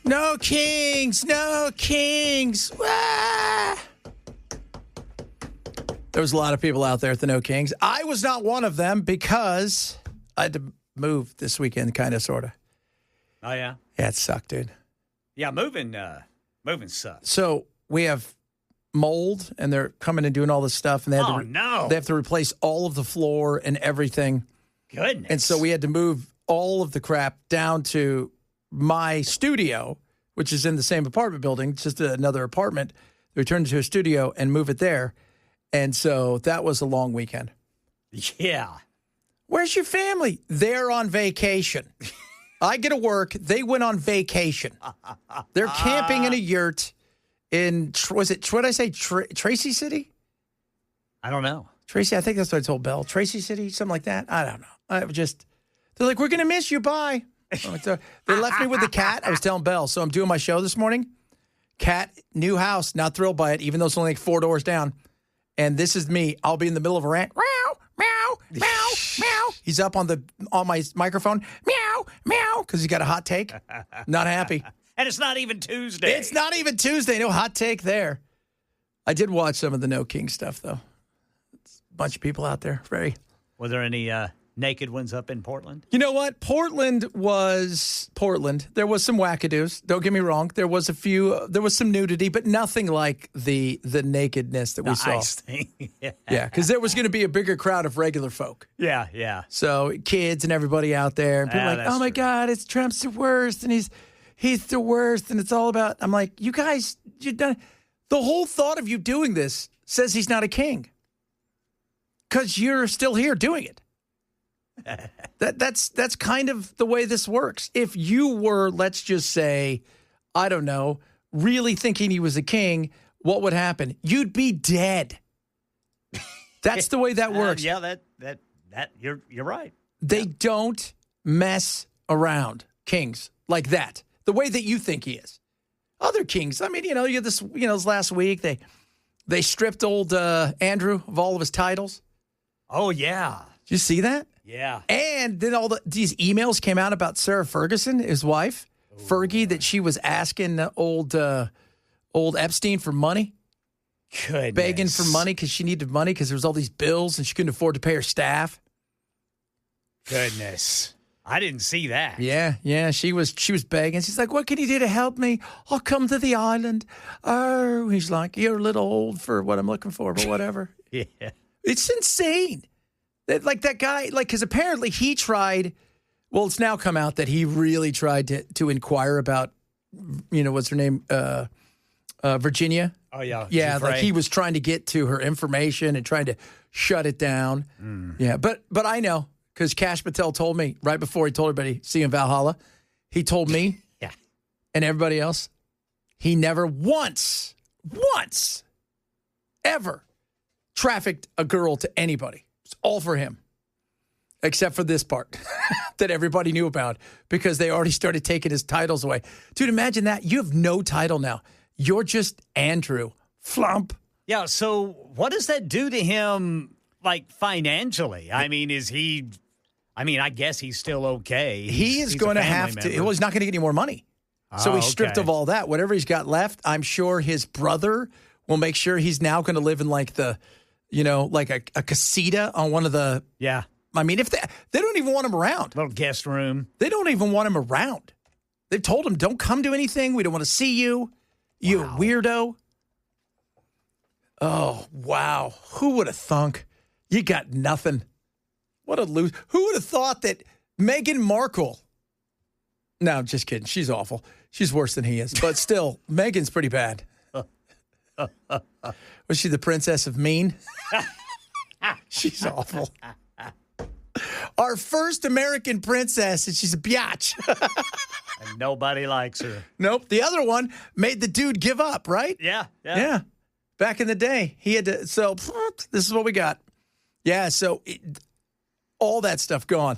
No kings, no kings. Ah! There was a lot of people out there at the No Kings. I was not one of them because I had to move this weekend, kind of, sort of. Oh, yeah? Yeah, it sucked, dude. Yeah, moving sucks. So we have mold, and they're coming and doing all this stuff. And they have to replace all of the floor and everything. Goodness. And so we had to move all of the crap down to my studio, which is in the same apartment building. It's just another apartment. We turned it to a studio and move it there. And so that was a long weekend. Yeah. Where's your family? They're on vacation. I get to work. They went on vacation. They're camping in a yurt in, what did I say, Tracy City? I don't know. Tracy, I think that's what I told Belle. Tracy City, something like that. I don't know. They're like, we're going to miss you. Bye. They left me with the cat. I was telling Belle. So I'm doing my show this morning. Cat, new house, not thrilled by it, even though it's only like 4 doors down. And this is me. I'll be in the middle of a rant. Meow, meow, meow, meow. He's up on my microphone. Meow, meow, because he's got a hot take. Not happy. And it's not even Tuesday. It's not even Tuesday. No hot take there. I did watch some of the No King stuff, though. It's a bunch of people out there. Were there any naked ones up in Portland? You know what? Portland was Portland. There was some wackadoos. Don't get me wrong. There was there was some nudity, but nothing like the nakedness that we saw. Ice thing. Yeah, because there was going to be a bigger crowd of regular folk. Yeah, yeah. So kids and everybody out there, and people like, oh my God, it's Trump's the worst, and he's the worst, and it's all about. I'm like, you guys, you done. The whole thought of you doing this says he's not a king, because you're still here doing it. That's kind of the way this works. If you were, let's just say, I don't know, really thinking he was a king, what would happen? You'd be dead. That's the way that works. Yeah, that you're right. They don't mess around, kings like that. The way that you think he is. Other kings, I mean, you had this, this last week they stripped old Andrew of all of his titles. Oh yeah. Did you see that? Yeah. And then these emails came out about Sarah Ferguson, his wife, Fergie, that she was asking old Epstein for money. Goodness. Begging for money because she needed money because there was all these bills and she couldn't afford to pay her staff. Goodness. I didn't see that. Yeah. She was begging. She's like, what can you do to help me? I'll come to the island. Oh, he's like, you're a little old for what I'm looking for, but whatever. Yeah. It's insane. That guy, because apparently he tried, well, it's now come out that he really tried to inquire about, what's her name? Virginia. Oh, yeah. Yeah, like he was trying to get to her information and trying to shut it down. Mm. Yeah, but I know, because Kash Patel told me right before he told everybody, see you in Valhalla, he told me yeah, and everybody else, he never once, ever trafficked a girl to anybody. It's all for him, except for this part that everybody knew about because they already started taking his titles away. Dude, imagine that. You have no title now. You're just Andrew Flump. Yeah, so what does that do to him, financially? I mean, I guess he's still okay. He's going to have to. Well, he's not going to get any more money. So he's stripped of all that. Whatever he's got left, I'm sure his brother will make sure he's now going to live in a casita on one of the. Yeah. I mean, if they don't even want him around. Little guest room. They don't even want him around. They've told him, don't come to anything. We don't want to see you. You weirdo. Oh, wow. Who would have thunk? You got nothing. What a loser. Who would have thought that Meghan Markle. No, I'm just kidding. She's awful. She's worse than he is. But still, Meghan's pretty bad. Was she the princess of mean? She's awful. Our first American princess, and she's a biatch. And nobody likes her. Nope. The other one made the dude give up, right? Yeah. Back in the day, he had to. So this is what we got. Yeah. So all that stuff gone.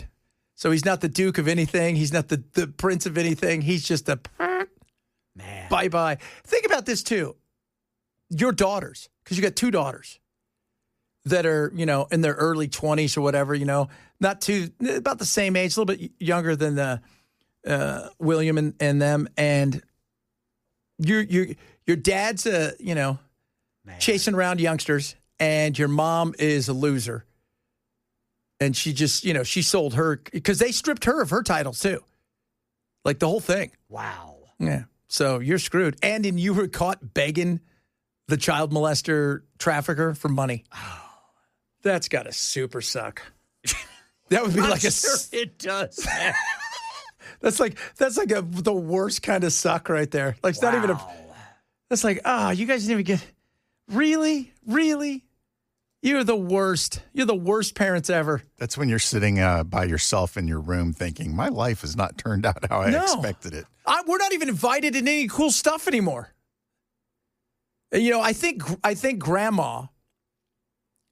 So he's not the Duke of anything. He's not the Prince of anything. He's just a man. Bye-bye. Think about this, too. Your daughters, because you got 2 daughters that are, in their early 20s or whatever, not too, about the same age, a little bit younger than William and them. And Your dad's Man. chasing around youngsters, and your mom is a loser. And she just, she sold her because they stripped her of her titles too. Like the whole thing. Wow. Yeah. So you're screwed. And then you were caught begging the child molester trafficker for money. Oh. That's got to super suck. That would be I'm like sure it does. That's like the worst kind of suck right there. Like it's not even that's like, you guys didn't even get, really? You're the worst. You're the worst parents ever. That's when you're sitting by yourself in your room thinking, my life has not turned out how I expected it. We're not even invited in any cool stuff anymore. I think grandma,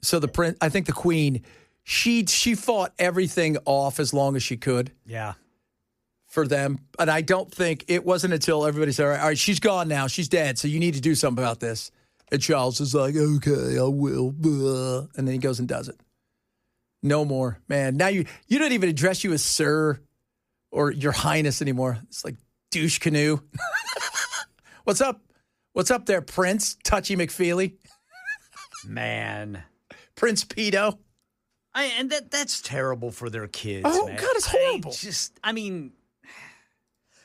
so I think the queen, she fought everything off as long as she could. Yeah. For them. And I don't think it wasn't until everybody said, all right, she's gone now. She's dead. So you need to do something about this. And Charles is like, okay, I will. And then he goes and does it. No more. Man, now you don't even address you as sir or your highness anymore. It's like douche canoe. What's up? What's up there, Prince Touchy McFeely? Man. Prince Pedo. And that's terrible for their kids. Oh, man. God, it's horrible.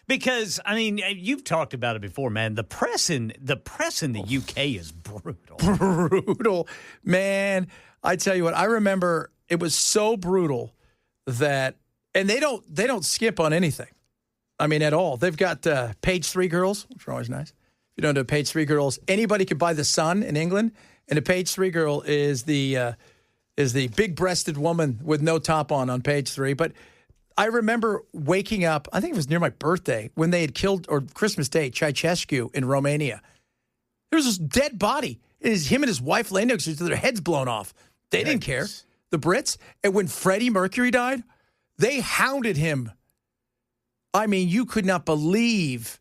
Because you've talked about it before, man. The press in the UK is brutal. Brutal, man. I tell you what, I remember it was so brutal that, and they don't skip on anything. I mean, at all. They've got Page 3 girls, which are always nice. If you don't know Page 3 girls, anybody could buy The Sun in England, and a Page 3 girl is the big-breasted woman with no top on Page 3, but. I remember waking up, I think it was near my birthday, when they had killed, or Christmas Day, Ceausescu in Romania. There was this dead body. Him and his wife laying next to each other, their heads blown off. They didn't care. The Brits. And when Freddie Mercury died, they hounded him. I mean, you could not believe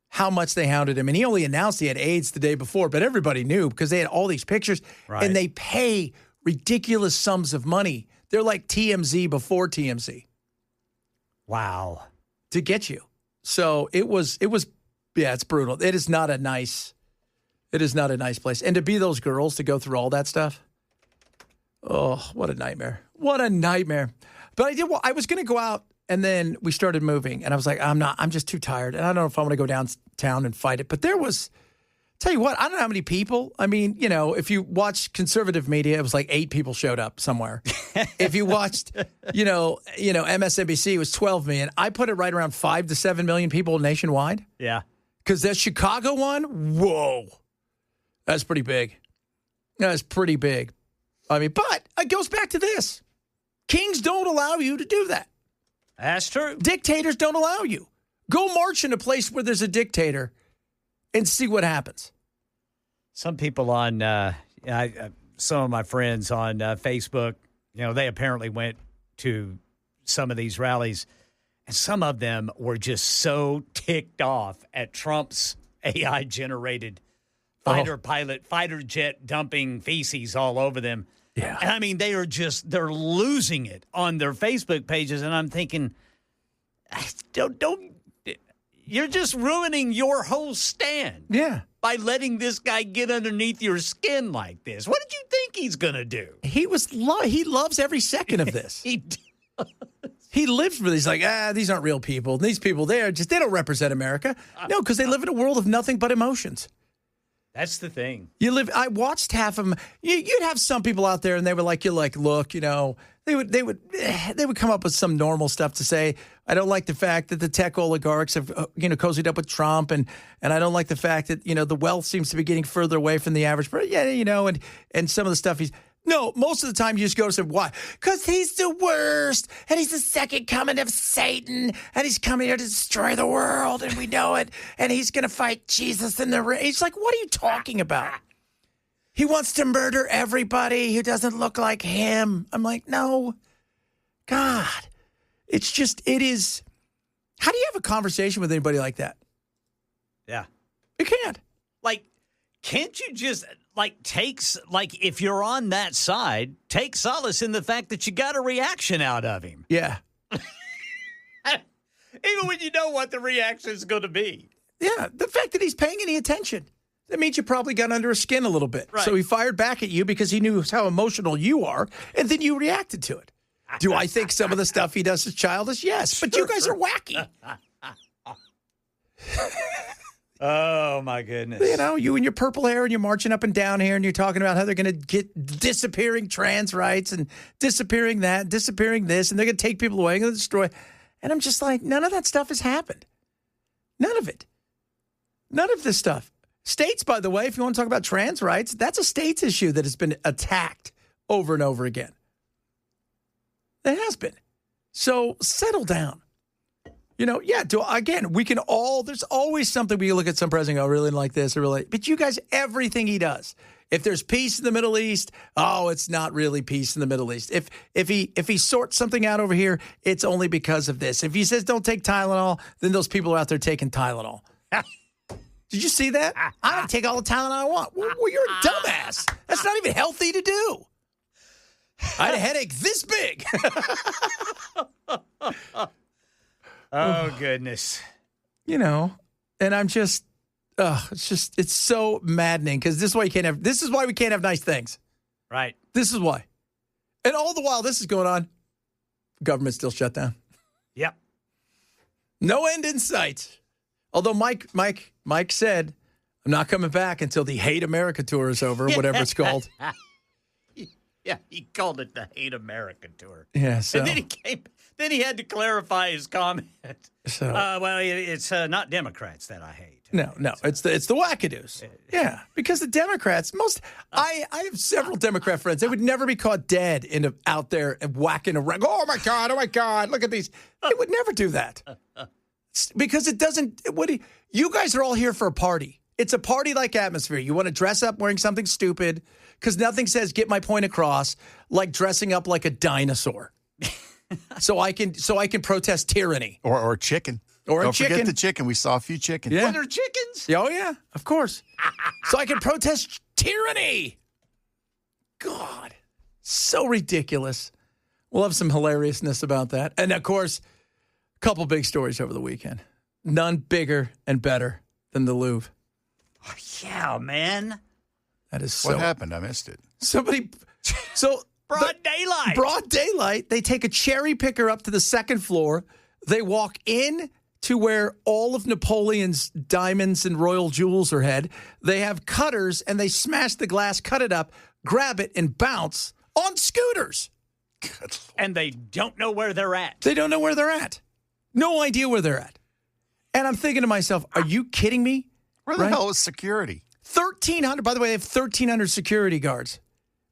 how much they hounded him. And he only announced he had AIDS the day before, but everybody knew because they had all these pictures. Right. And they pay ridiculous sums of money. They're like TMZ before TMZ. Wow. To get you. So it was, it's brutal. It is not a nice place. And to be those girls, to go through all that stuff. Oh, what a nightmare. What a nightmare. But I was going to go out and then we started moving and I was like, I'm just too tired. And I don't know if I'm going to go downtown and fight it. But there was, tell you what, I don't know how many people. I mean, if you watch conservative media, it was like 8 people showed up somewhere. If you watched, MSNBC, it was 12 million. I put it right around 5 to 7 million people nationwide. Yeah. Because that Chicago one, whoa, that's pretty big. That's pretty big. I mean, but it goes back to this. Kings don't allow you to do that. That's true. Dictators don't allow you. Go march in a place where there's a dictator and see what happens. Some people on, some of my friends on Facebook, they apparently went to some of these rallies, and some of them were just so ticked off at Trump's AI-generated fighter jet dumping feces all over them. Yeah. And I mean, they're losing it on their Facebook pages, and I'm thinking, don't. You're just ruining your whole stand. Yeah. By letting this guy get underneath your skin like this. What did you think he's going to do? He loves every second of this. He does. He lives for this. He's like, these aren't real people. These people, they don't represent America. No, because they live in a world of nothing but emotions. That's the thing. I watched half of them. You'd have some people out there and they were like, look, they would come up with some normal stuff to say. I don't like the fact that the tech oligarchs have, cozied up with Trump, and I don't like the fact that, the wealth seems to be getting further away from the average. But and some of the stuff most of the time you just go and say, why? Because he's the worst, and he's the second coming of Satan, and he's coming here to destroy the world, and we know it, and he's going to fight Jesus in the ring. He's like, what are you talking about? He wants to murder everybody who doesn't look like him. I'm like, no. God. It is. How do you have a conversation with anybody like that? Yeah. You can't. Can't you just, if you're on that side, take solace in the fact that you got a reaction out of him? Yeah. Even when you know what the reaction is going to be. Yeah, the fact that he's paying any attention. That means you probably got under his skin a little bit. Right. So he fired back at you because he knew how emotional you are, and then you reacted to it. Do I think some of the stuff he does is childish? Yes, but you guys are wacky. Oh, my goodness. You know, you and your purple hair, and you're marching up and down here, and you're talking about how they're going to get disappearing trans rights and disappearing that, disappearing this, and they're going to take people away and destroy. And I'm just like, none of that stuff has happened. None of it. None of this stuff. States, by the way, if you want to talk about trans rights, that's a states issue that has been attacked over and over again. It has been. So settle down. You know, yeah, again, we can all, there's always something we can look at some president and go, I really like this, or really, but you guys, everything he does. If there's peace in the Middle East, oh, it's not really peace in the Middle East. If he sorts something out over here, it's only because of this. If he says don't take Tylenol, then those people are out there taking Tylenol. Did you see that? I don't take all the Tylenol I want. Well, you're a dumbass. That's not even healthy to do. I had a headache this big. Oh, goodness. You know, and I'm just, it's so maddening because this is why we can't have nice things. Right. This is why. And all the while this is going on, government's still shut down. Yep. No end in sight. Although Mike said, I'm not coming back until the Hate America tour is over, whatever it's called. Yeah, he called it the Hate America tour. Yeah, so. And then he had to clarify his comment. So. Well, it's not Democrats that I hate. No, it's the wackadoos. Yeah, because the Democrats, I have several Democrat friends. They would never be caught dead out there and whacking around. Oh my God, look at these. They would never do that. Because it doesn't, you guys are all here for a party. It's a party-like atmosphere. You want to dress up wearing something stupid because nothing says get my point across like dressing up like a dinosaur. so I can protest tyranny. Or chicken. Don't forget the chicken. We saw a few chickens. Yeah. Were there chickens? Oh, yeah, of course. So I can protest tyranny. God, so ridiculous. We'll have some hilariousness about that. And, of course, a couple big stories over the weekend. None bigger and better than the Louvre. Oh, yeah, man. That is so. What happened? I missed it. Broad daylight. Broad daylight. They take a cherry picker up to the second floor. They walk in to where all of Napoleon's diamonds and royal jewels are hid. They have cutters, and they smash the glass, cut it up, grab it, and bounce on scooters. And they don't know where they're at. They don't know where they're at. No idea where they're at. And I'm thinking to myself, are you kidding me? Where the hell is security? 1,300. By the way, they have 1,300 security guards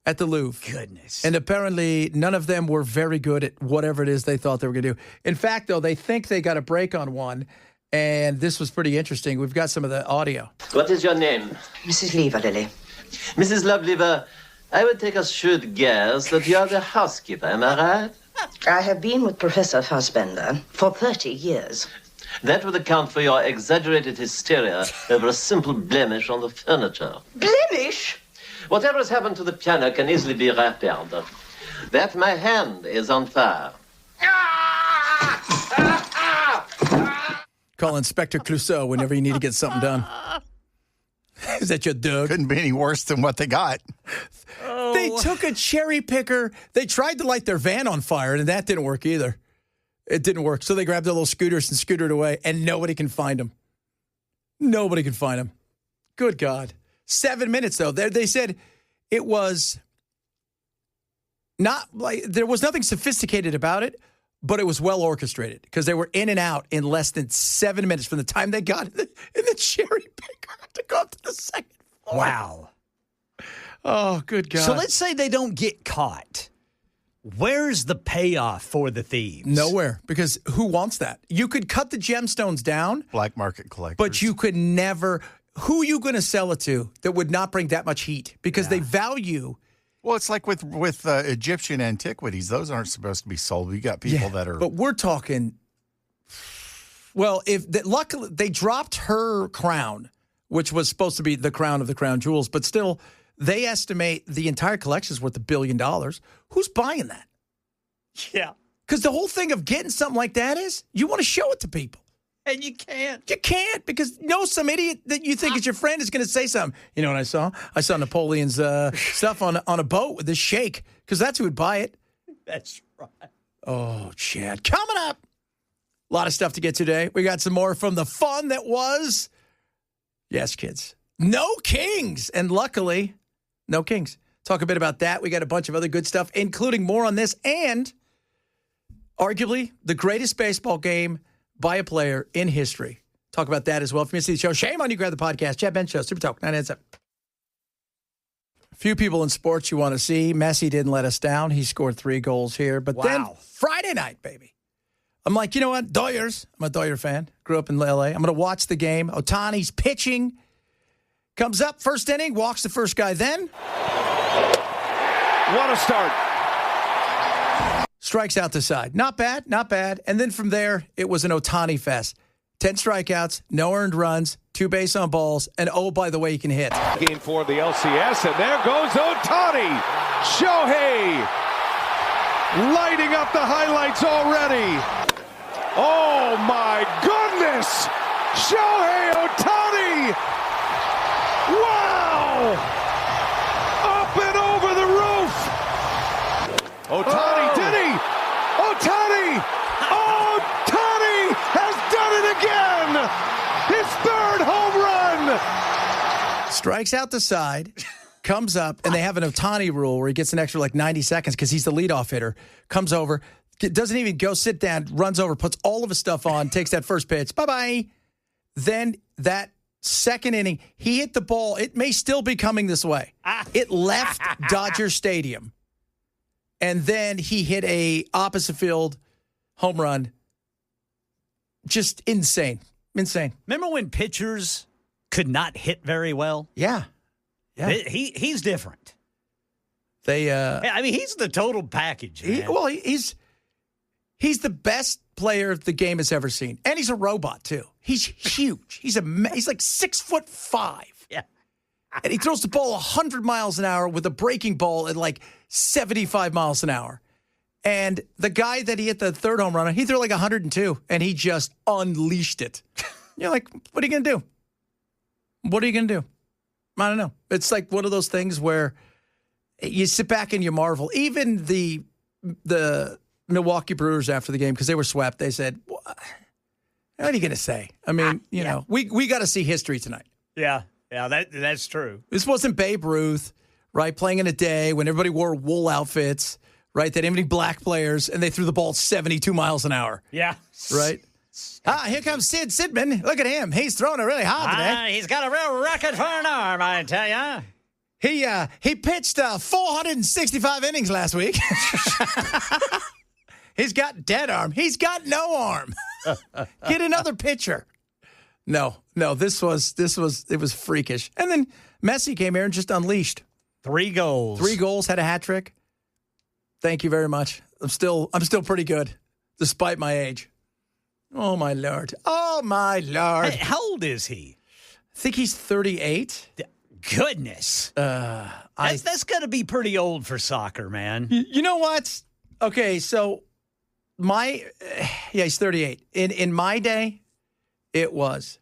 at the Louvre. Goodness. And apparently none of them were very good at whatever it is they thought they were going to do. In fact, though, they think they got a break on one. And this was pretty interesting. We've got some of the audio. What is your name? Mrs. Leverlily. Mrs. Loveliver, I would take a shrewd guess that you are the housekeeper, am I right? I have been with Professor Fassbender for 30 years. That would account for your exaggerated hysteria over a simple blemish on the furniture. Blemish? Whatever has happened to the piano can easily be repaired. That my hand is on fire. Call Inspector Clouseau whenever you need to get something done. Is that your dog? Couldn't be any worse than what they got. They took a cherry picker. They tried to light their van on fire, and that didn't work either. It didn't work. So they grabbed their little scooters and scootered away, and nobody can find them. Nobody can find them. Good God. 7 minutes, though. They said it was not like there was nothing sophisticated about it, but it was well orchestrated because they were in and out in less than 7 minutes from the time they got in the cherry picker to go up to the second floor. Wow. Oh, good God. So let's say they don't get caught. Where's the payoff for the thieves? Nowhere, because who wants that? You could cut the gemstones down. Black market collectors. But you could never. Who are you going to sell it to that would not bring that much heat? Because they value. Well, it's like with Egyptian antiquities. Those aren't supposed to be sold. You got people that are. But we're talking. Well, luckily they dropped her crown, which was supposed to be the crown of the crown jewels, but still. They estimate the entire collection is worth $1 billion. Who's buying that? Yeah. Because the whole thing of getting something like that is you want to show it to people. And you can't. You can't because some idiot that you think is your friend is going to say something. You know what I saw? I saw Napoleon's stuff on a boat with this shake because that's who would buy it. That's right. Oh, Chad. Coming up. A lot of stuff to get today. We got some more from the fun that was. Yes, kids. No Kings. And luckily, no Kings. Talk a bit about that. We got a bunch of other good stuff, including more on this and arguably the greatest baseball game by a player in history. Talk about that as well. If you missed the show, shame on you. Grab the podcast. Chad Benson Show, Super Talk 997. Few people in sports you want to see. Messi didn't let us down. He scored 3 goals here. But then Friday night, baby. I'm like, you know what? Doyers. I'm a Doyer fan. Grew up in L.A. I'm going to watch the game. Ohtani's pitching. Comes up, first inning, walks the first guy then. What a start. Strikes out the side. Not bad, not bad. And then from there, it was an Ohtani fest. 10 strikeouts, no earned runs, 2 base on balls, and oh, by the way, he can hit. Game for the LCS, and there goes Ohtani. Shohei lighting up the highlights already. Oh, my goodness. Shohei Ohtani. Wow. Up and over the roof. Ohtani, did he? Ohtani! Ohtani has done it again! His 3rd home run! Strikes out the side, comes up, and they have an Ohtani rule where he gets an extra 90 seconds because he's the leadoff hitter. Comes over, doesn't even go sit down, runs over, puts all of his stuff on, takes that first pitch. Bye-bye. Then that second inning, he hit the ball. It may still be coming this way. It left Dodger Stadium. And then he hit a opposite field home run. Just insane. Insane. Remember when pitchers could not hit very well? Yeah. Yeah. He's different. They I mean, he's the total package, man. He's the best player the game has ever seen. And he's a robot too. He's huge. He's like 6'5". Yeah. And he throws the ball 100 miles an hour with a breaking ball at 75 miles an hour. And the guy that he hit the 3rd home run on, he threw 102, and he just unleashed it. You're like, what are you going to do? What are you going to do? I don't know. It's like one of those things where you sit back and you marvel. Even the Milwaukee Brewers after the game, because they were swept, they said, what are you going to say? I mean, you know, we got to see history tonight. Yeah. Yeah, that's true. This wasn't Babe Ruth, right, playing in a day when everybody wore wool outfits, right? They didn't have any black players, and they threw the ball 72 miles an hour. Yeah. Right? Here comes Sid Sidman. Look at him. He's throwing it really hard today. He's got a real record for an arm, I tell ya. He pitched 465 innings last week. He's got dead arm. He's got no arm. Get another pitcher. No, it was freakish. And then Messi came here and just unleashed. 3 goals. 3 goals, had a hat trick. Thank you very much. I'm still pretty good, despite my age. Oh, my Lord. Oh, my Lord. Hey, how old is he? I think he's 38. Goodness. That's got to be pretty old for soccer, man. You know what? Okay, so he's 38. In my day, it was.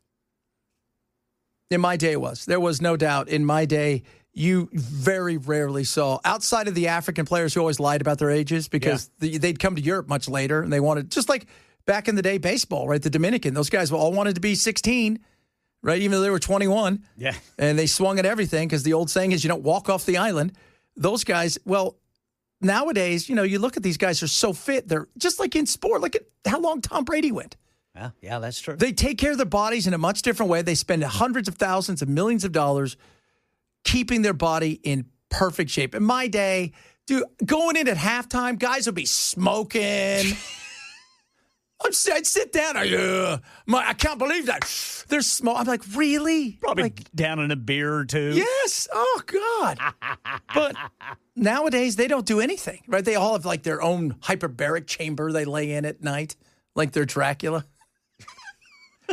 In my day, it was. There was no doubt. In my day, you very rarely saw, outside of the African players who always lied about their ages because they'd come to Europe much later and they wanted, just like back in the day, baseball, right? The Dominican, those guys all wanted to be 16, right? Even though they were 21. Yeah. And they swung at everything because the old saying is you don't walk off the island. Those guys, well, nowadays, you look at these guys, they're so fit. They're just like in sport. Look at how long Tom Brady went. Yeah, that's true. They take care of their bodies in a much different way. They spend hundreds of thousands and millions of dollars keeping their body in perfect shape. In my day, dude, going in at halftime, guys would be smoking. I'd sit down. I can't believe that. There's smoke. I'm like, really? Probably down in a beer or two. Yes. Oh, God. But nowadays, they don't do anything, right? They all have their own hyperbaric chamber they lay in at night, like they're Dracula.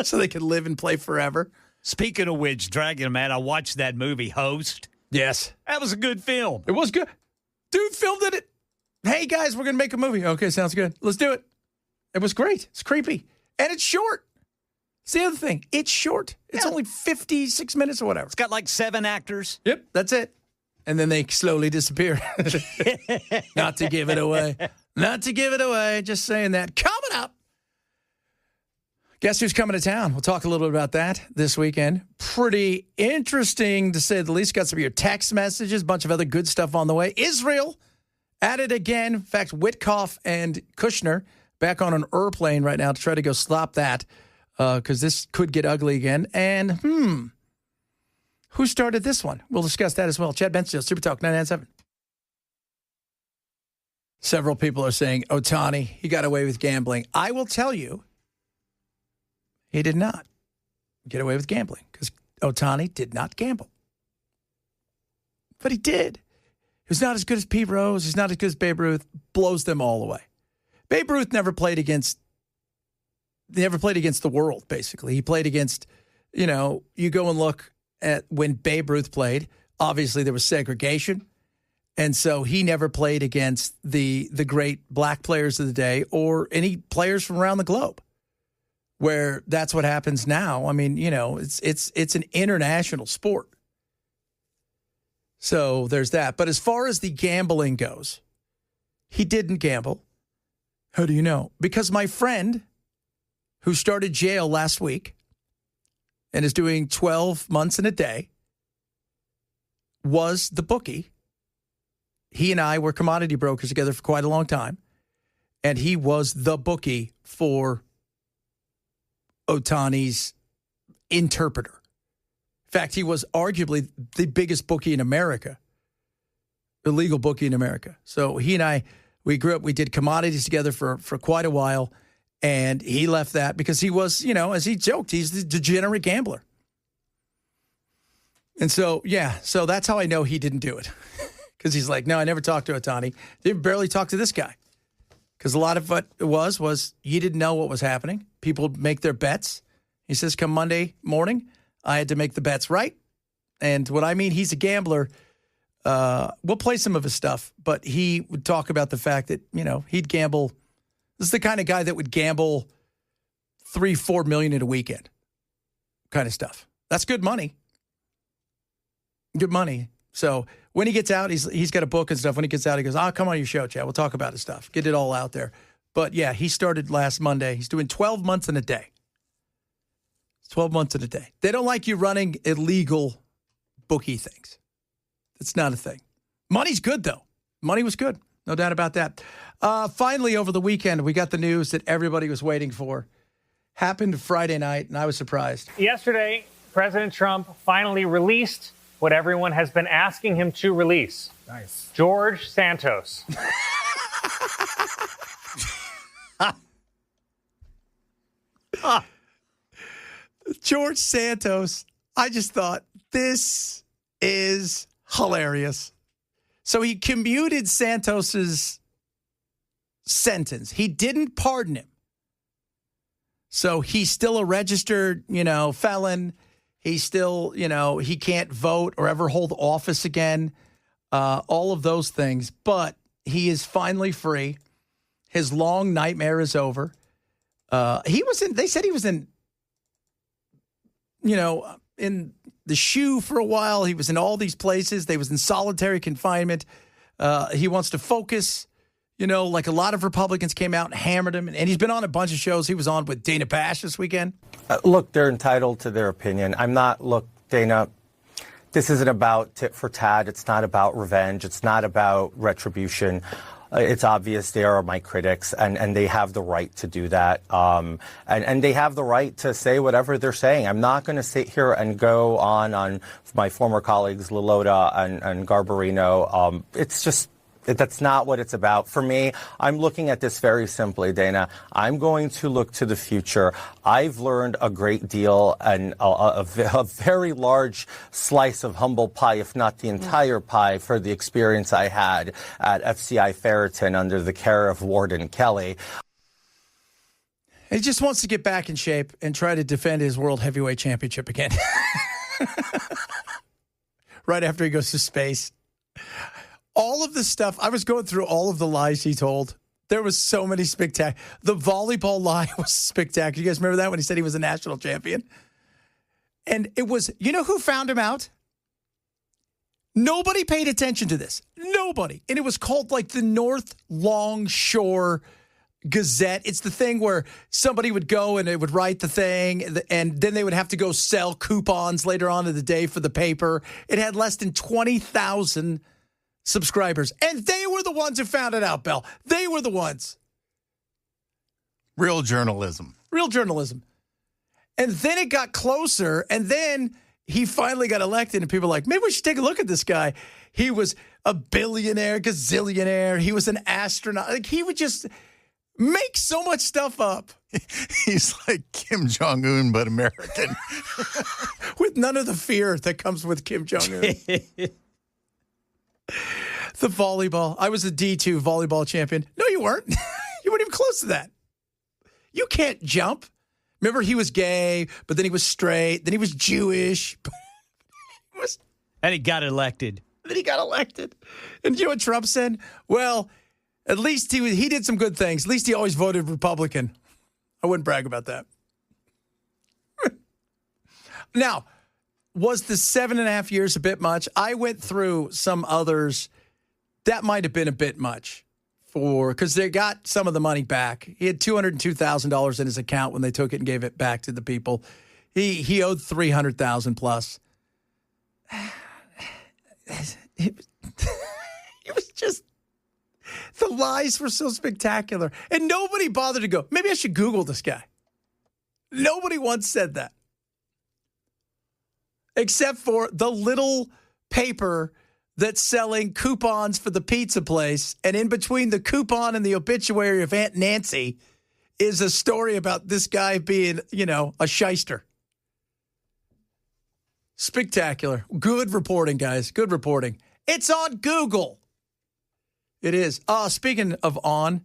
So they can live and play forever. Speaking of which, Dragon, man, I watched that movie, Host. Yes. That was a good film. It was good. Dude filmed it. Hey, guys, we're going to make a movie. Okay, sounds good. Let's do it. It was great. It's creepy. And it's short. It's the other thing. It's short. It's only 56 minutes or whatever. It's got like 7 actors. Yep, that's it. And then they slowly disappear. Not to give it away. Not to give it away. Just saying that. Coming up. Guess who's coming to town? We'll talk a little bit about that this weekend. Pretty interesting, to say the least. Got some of your text messages, a bunch of other good stuff on the way. Israel at it again. In fact, Witkoff and Kushner back on an airplane right now to try to go stop that, because this could get ugly again. And, who started this one? We'll discuss that as well. Chad Benson, Super Talk 997. Several people are saying, Ohtani, he got away with gambling. I will tell you, he did not get away with gambling, because Ohtani did not gamble. But he did. He's not as good as Pete Rose. He's not as good as Babe Ruth. Blows them all away. Babe Ruth never played against the world, basically. He played against, you go and look at when Babe Ruth played. Obviously, there was segregation. And so he never played against the great black players of the day or any players from around the globe, where that's what happens now. I mean, it's an international sport. So there's that. But as far as the gambling goes, he didn't gamble. How do you know? Because my friend who started jail last week and is doing 12 months and a day was the bookie. He and I were commodity brokers together for quite a long time. And he was the bookie for Ohtani's interpreter. In fact, he was arguably the biggest bookie in America, the legal bookie in America. So he and I, we grew up, we did commodities together for quite a while, and he left that because he was, as he joked, he's the degenerate gambler. And so, so that's how I know he didn't do it. Because he's like, no, I never talked to Ohtani. Didn't barely talk to this guy. Because a lot of what it was you didn't know what was happening. People would make their bets. He says, come Monday morning, I had to make the bets right. And what I mean, he's a gambler. We'll play some of his stuff, but he would talk about the fact that, he'd gamble. This is the kind of guy that would gamble $3-4 million in a weekend kind of stuff. That's good money. Good money. So when he gets out, he's got a book and stuff. When he gets out, he goes, I'll come on your show, Chad. We'll talk about his stuff. Get it all out there. But, yeah, he started last Monday. He's doing 12 months in a day. 12 months in a day. They don't like you running illegal bookie things. It's not a thing. Money's good, though. Money was good. No doubt about that. Finally, over the weekend, we got the news that everybody was waiting for. Happened Friday night, and I was surprised. Yesterday, President Trump finally released what everyone has been asking him to release. Nice. George Santos. George Santos. I just thought, this is hilarious. So he commuted Santos's sentence. He didn't pardon him. So he's still a registered, felon. He's still, he can't vote or ever hold office again. All of those things. But he is finally free. His long nightmare is over. They said he was in the SHU for a while. He was in all these places. They was in solitary confinement. He wants to focus, like a lot of Republicans came out and hammered him. And he's been on a bunch of shows. He was on with Dana Bash this weekend. Look, they're entitled to their opinion. Dana, this isn't about tit for tat. It's not about revenge. It's not about retribution. It's obvious they are my critics, and they have the right to do that. And they have the right to say whatever they're saying. I'm not going to sit here and go on my former colleagues, Lilota and Garbarino. It's just, that's not what it's about. For me, I'm looking at this very simply, Dana. I'm going to look to the future. I've learned a great deal and a very large slice of humble pie, if not the entire pie, for the experience I had at FCI Ferriton under the care of Warden Kelly. He just wants to get back in shape and try to defend his World Heavyweight Championship again. Right after he goes to space. All of the stuff, I was going through all of the lies he told There was so many spectacular. The volleyball lie was spectacular. You guys remember that when he said he was a national champion? And it was, you know who found him out? Nobody paid attention to this. Nobody. And it was called like the North Longshore Gazette. It's the thing where somebody would go and it would write the thing, and then they would have to go sell coupons later on in the day for the paper. It had less than 20,000 subscribers. And they were the ones who found it out, Bell. They were the ones. Real journalism. Real journalism. And then it got closer, and then he finally got elected, and people were like, maybe we should take a look at this guy. He was a billionaire, gazillionaire. He was an astronaut. Like, he would just make so much stuff up. He's like Kim Jong-un, but American. With none of the fear that comes with Kim Jong-un. The volleyball. I was a D2 volleyball champion. No, you weren't. You weren't even close to that. You can't jump. Remember, he was gay, but then he was straight. Then he was Jewish. And he got elected. Then he got elected. And you know what Trump said? Well, at least he did some good things. At least he always voted Republican. I wouldn't brag about that. Now, was the 7.5 years a bit much? I went through some others. That might have been a bit much because they got some of the money back. He had $202,000 in his account when they took it and gave it back to the people. He owed $300,000 plus. It was just, the lies were so spectacular. And nobody bothered to go, maybe I should Google this guy. Nobody once said that. Except for the little paper that's selling coupons for the pizza place. And in between the coupon and the obituary of Aunt Nancy is a story about this guy being, a shyster. Spectacular. Good reporting, guys. Good reporting. It's on Google. It is. Speaking of on.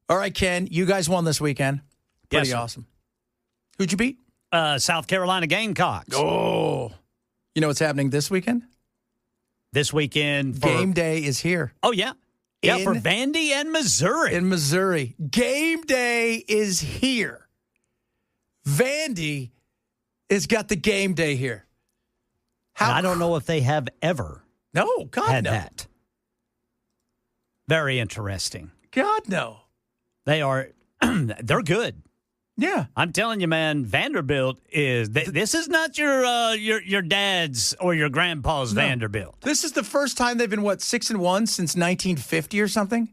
All right, Ken, you guys won this weekend. Pretty awesome. Who'd you beat? South Carolina Gamecocks. Oh. You know what's happening this weekend? This weekend. Game day is here. Oh, yeah. Yeah, for Vandy and Missouri. In Missouri. Game day is here. Vandy has got the game day here. I don't know if they have ever had that. Very interesting. God, no. They are, they're good. Yeah. I'm telling you, man, Vanderbilt is, this is not your dad's or your grandpa's Vanderbilt. This is the first time they've been, 6-1 since 1950 or something?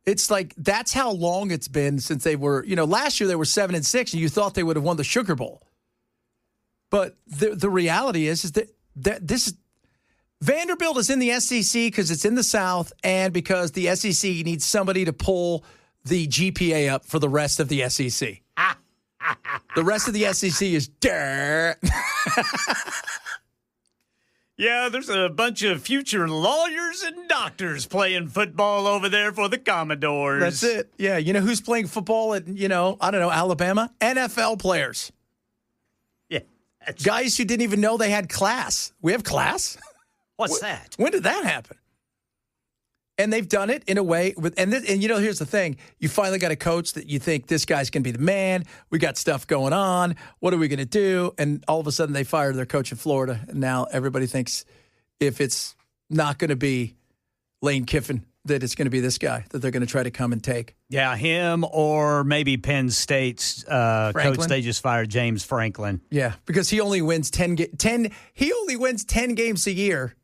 It's like, that's how long it's been since they were, last year they were 7-6 and you thought they would have won the Sugar Bowl. But the reality is that this is, Vanderbilt is in the SEC because it's in the South and because the SEC needs somebody to pull the GPA up for the rest of the SEC. The rest of the SEC is dirt. Yeah, there's a bunch of future lawyers and doctors playing football over there for the Commodores. That's it. Yeah, you know who's playing football at, Alabama? NFL players. Yeah. Guys who didn't even know they had class. We have class? What's that? When did that happen? And they've done it in a way here's the thing. You finally got a coach that you think this guy's going to be the man. We got stuff going on. What are we going to do? And all of a sudden they fired their coach in Florida. And now everybody thinks if it's not going to be Lane Kiffin, that it's going to be this guy that they're going to try to come and take. Yeah, him or maybe Penn State's coach they just fired, James Franklin. Yeah, because he only wins 10 games a year.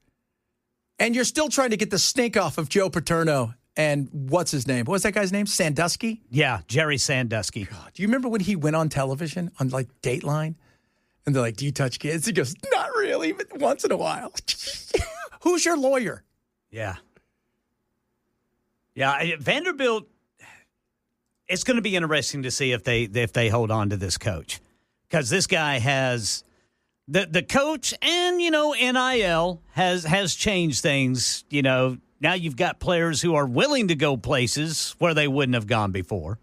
And you're still trying to get the stink off of Joe Paterno and what's his name? What was that guy's name? Sandusky? Yeah, Jerry Sandusky. God, do you remember when he went on television on Dateline? And they're like, do you touch kids? He goes, not really, but once in a while. Who's your lawyer? Yeah. Yeah, Vanderbilt, it's going to be interesting to see if they hold on to this coach. Because this guy has... The coach and, NIL has changed things. Now you've got players who are willing to go places where they wouldn't have gone before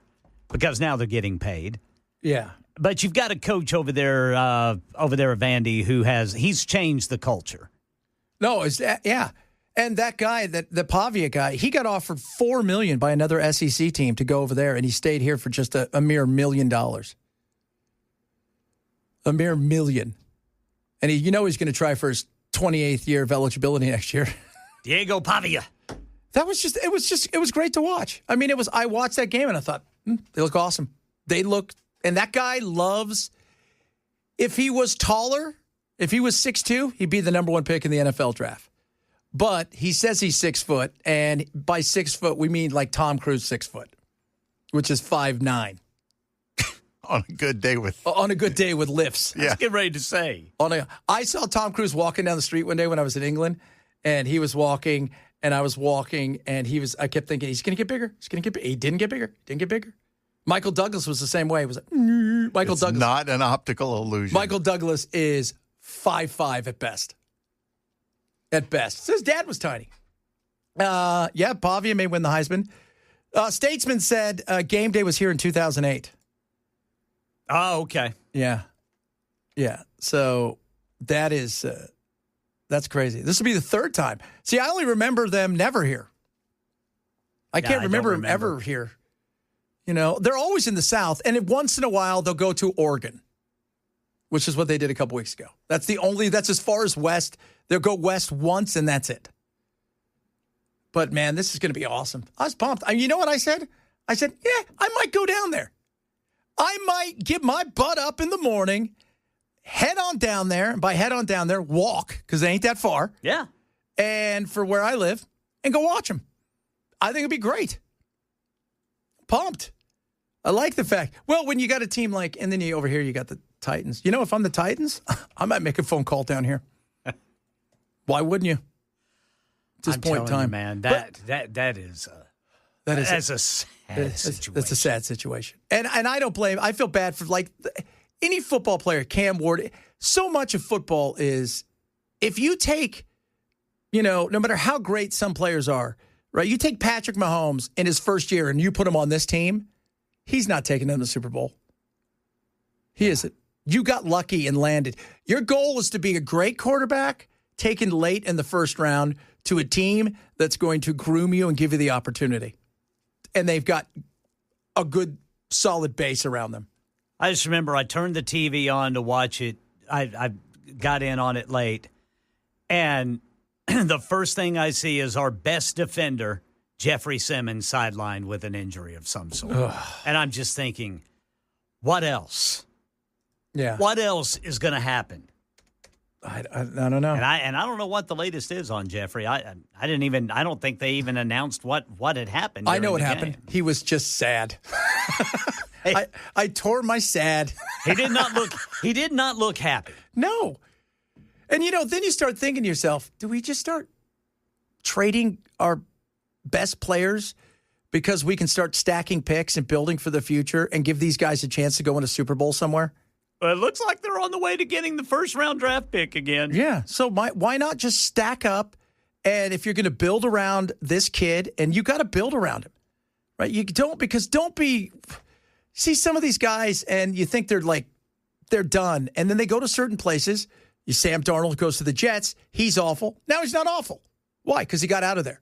because now they're getting paid. Yeah. But you've got a coach over there at Vandy he's changed the culture. No, yeah. And that guy, the Pavia guy, he got offered $4 million by another SEC team to go over there, and he stayed here for just a mere $1 million. A mere $1 million. And he's going to try for his 28th year of eligibility next year. Diego Pavia. It was great to watch. I mean, I watched that game and I thought, they look awesome. And that guy loves, if he was taller, if he was 6'2", he'd be the number one pick in the NFL draft. But he says he's 6 foot, and by 6 foot, we mean like Tom Cruise 6 foot, which is 5'9". On a good day with lifts. Yeah. Let's get ready to say. I saw Tom Cruise walking down the street one day when I was in England, and he was walking, and I was walking, and I kept thinking, he's going to get bigger. He didn't get bigger. Michael Douglas was the same way. He was like, Michael Douglas. Not an optical illusion. Michael Douglas is 5'5" at best. So his dad was tiny. Pavia may win the Heisman. Statesman said game day was here in 2008. Oh, okay. Yeah. So that's crazy. This will be the third time. See, I only remember them never here. I can't remember them ever here. They're always in the South, and once in a while they'll go to Oregon, which is what they did a couple weeks ago. That's as far as west. They'll go west once, and that's it. But, man, this is going to be awesome. I was pumped. You know what I said? I said, yeah, I might go down there. I might get my butt up in the morning, head on down there, and by head on down there, walk, because it ain't that far. Yeah. And for where I live, and go watch them. I think it'd be great. Pumped. I like the fact. Well, when you got a team and then over here you got the Titans. If I'm the Titans, I might make a phone call down here. Why wouldn't you? At this point in time, you, man, that is a sad situation. That's a sad situation, and I don't blame. I feel bad for any football player. Cam Ward. So much of football is if you take, no matter how great some players are, right? You take Patrick Mahomes in his first year and you put him on this team, he's not taking them to the Super Bowl. He isn't. You got lucky and landed. Your goal is to be a great quarterback taken late in the first round to a team that's going to groom you and give you the opportunity. And they've got a good, solid base around them. I just remember I turned the TV on to watch it. I got in on it late. And the first thing I see is our best defender, Jeffrey Simmons, sidelined with an injury of some sort. And I'm just thinking, what else? Yeah. What else is going to happen? I don't know. And I don't know what the latest is on Jeffrey. I don't think they even announced what had happened. I know what happened. He was just sad. Hey, I tore my sad. He did not look happy. No. And then you start thinking to yourself, do we just start trading our best players because we can start stacking picks and building for the future and give these guys a chance to go in a Super Bowl somewhere? Well, it looks like they're on the way to getting the first-round draft pick again. Yeah, so why not just stack up? And if you're going to build around this kid, and you got to build around him, right? See some of these guys, and you think they're done, and then they go to certain places. Sam Darnold goes to the Jets. He's awful. Now he's not awful. Why? Because he got out of there.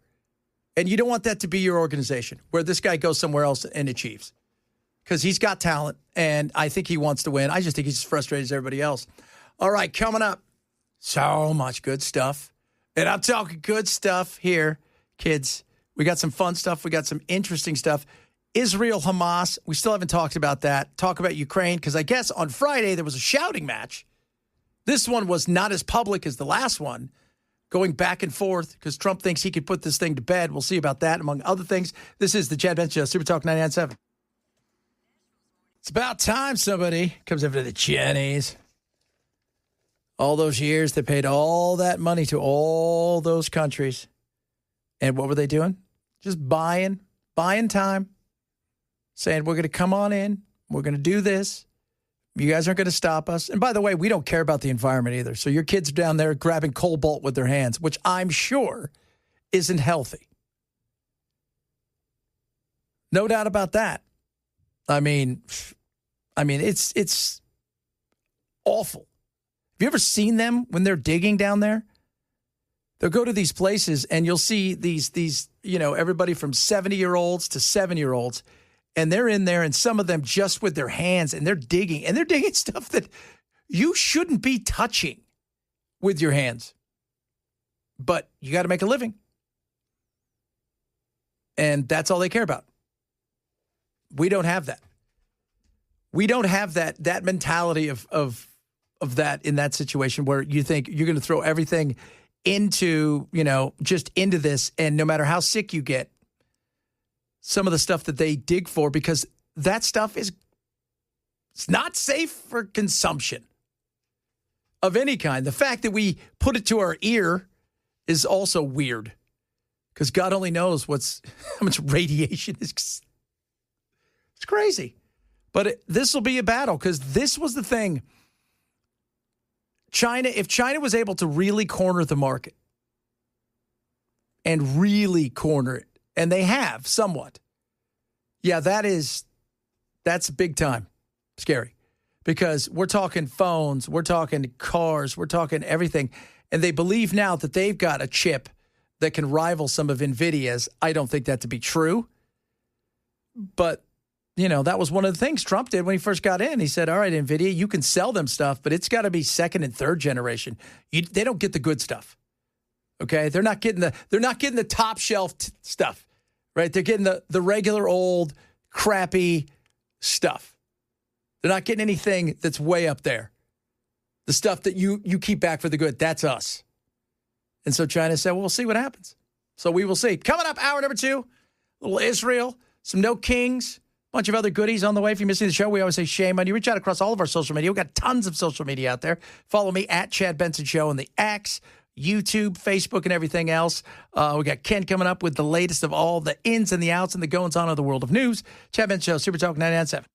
And you don't want that to be your organization, where this guy goes somewhere else and achieves. Because he's got talent, and I think he wants to win. I just think he's as frustrated as everybody else. All right, coming up, so much good stuff. And I'm talking good stuff here, kids. We got some fun stuff. We got some interesting stuff. Israel, Hamas, we still haven't talked about that. Talk about Ukraine, because I guess on Friday there was a shouting match. This one was not as public as the last one, going back and forth, because Trump thinks he could put this thing to bed. We'll see about that, among other things. This is the Chad Benson Show, Super Talk 99.7. It's about time somebody comes over to the Chinese. All those years, they paid all that money to all those countries. And what were they doing? Just buying time, saying, we're going to come on in. We're going to do this. You guys aren't going to stop us. And by the way, we don't care about the environment either. So your kids are down there grabbing cobalt with their hands, which I'm sure isn't healthy. No doubt about that. I mean, it's awful. Have you ever seen them when they're digging down there? They'll go to these places and you'll see these everybody from 70-year-olds to 7-year-olds, and they're in there, and some of them just with their hands, and they're digging stuff that you shouldn't be touching with your hands. But you got to make a living. And that's all they care about. We don't have that. We don't have that mentality of that in that situation where you think you're going to throw everything into, just into this, and no matter how sick you get, some of the stuff that they dig for, because that stuff it's not safe for consumption of any kind. The fact that we put it to our ear is also weird, because God only knows how much radiation is. It's crazy. But this will be a battle, because this was the thing. If China was able to really corner the market and really corner it, and they have somewhat, yeah, that's big time scary, because we're talking phones, we're talking cars, we're talking everything. And they believe now that they've got a chip that can rival some of NVIDIA's. I don't think that to be true. But, that was one of the things Trump did when he first got in. He said, all right, NVIDIA, you can sell them stuff, but it's got to be second and third generation. They don't get the good stuff. Okay? They're not getting the top shelf stuff, right? They're getting the regular old crappy stuff. They're not getting anything that's way up there. The stuff that you keep back for the good, that's us. And so China said, well, we'll see what happens. So we will see. Coming up, hour number 2, a little Israel, some no kings, a bunch of other goodies on the way. If you're missing the show, we always say shame on you. Reach out across all of our social media. We've got tons of social media out there. Follow me at Chad Benson Show on the X, YouTube, Facebook, and everything else. We got Ken coming up with the latest of all the ins and the outs and the goings on of the world of news. Chad Benson Show, Super Talk 99.7.